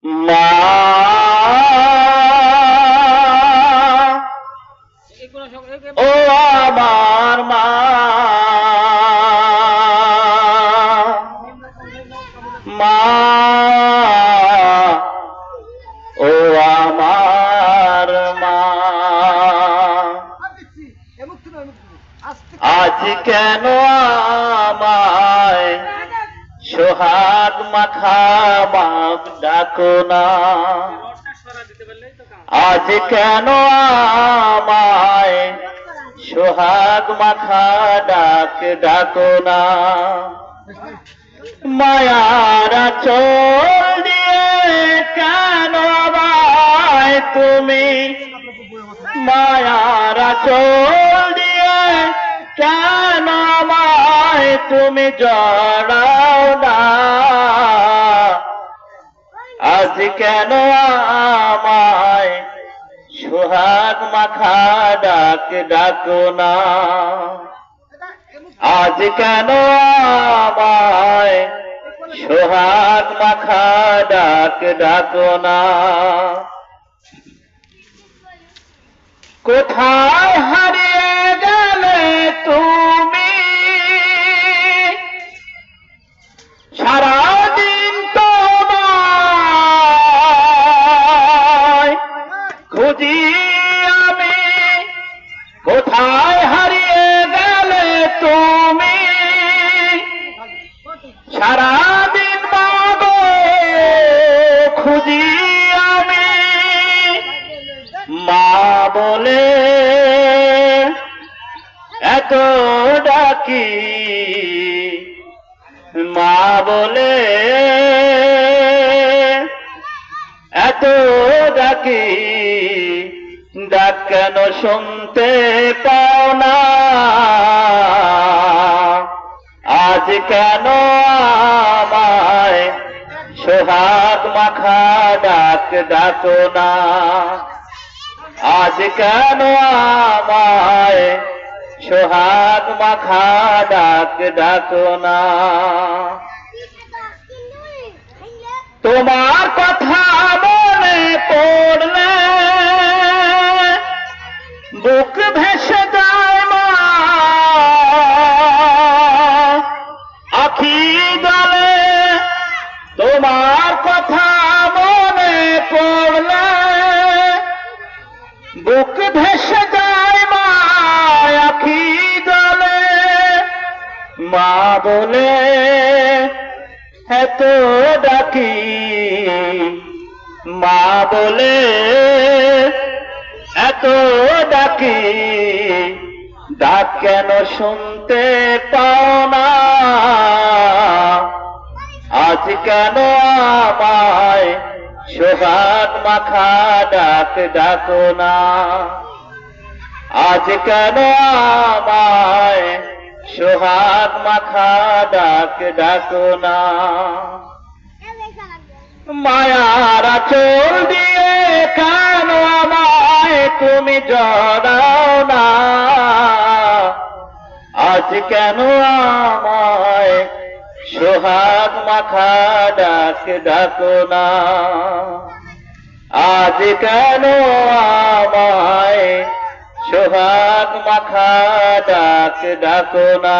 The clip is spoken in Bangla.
মা ও আমার মা, মা ও আমার মা, আজ কেন আমায় সোহাগ মাখা বাপ ডাকো না, আজ কেন আমায় সোহাগ মাখা ডাক ডাকো না, মায়ার আঁচল দিয়ে কেন আমায় তুমি, মায়ার আঁচল দিয়ে কেন আমায় তুমি জড়াও না, আজ কেন আমায় সোহাগ মাখা ডাক ডাকো না, আজ কেন আমায় সোহাগ মাখা ডাক ডাকো না, কোথায় হারিয়ে গেলে তুমি, সারাদিন তোমায় খুঁজি আমি, কোথায় হারিয়ে গেলে তুমি, সারাদিন মাগো খুঁজি আমি, মা বলে এত ডাকি, মা বলে এত ডাকি, ডাক কেন শুনতে পাও না, আজ কেন আমায় সোহাগ মাখা ডাক ডাকো না, আজ কেন আমায় সোহাগ মাখা ডাক ডাকো না, তোমার কথা মনে পড়লে বুক ভেসে যায় মা, আখি জলে তোমার কথা মনে পড়লে বুক ভেসে যায় মা, আখি জলে মা বলে এত ডাকি, মা বলে এত ডাকি, ডাক কেন শুনতে পাও না, আজ কেন আমায় সোহাগ মাখা ডাক ডাকো না, আজ কেন আমায় সোহাগ মাখা ডাক ডাকো না, মায়ার আঁচল দিয়ে কেন আমায় তুমি জড়াও না, আজ কেন আমায় সোহাগ মাখা ডাক ডাকো না, আজ কেন আমায় সোহাগ মাখা ডাক ডাকো না।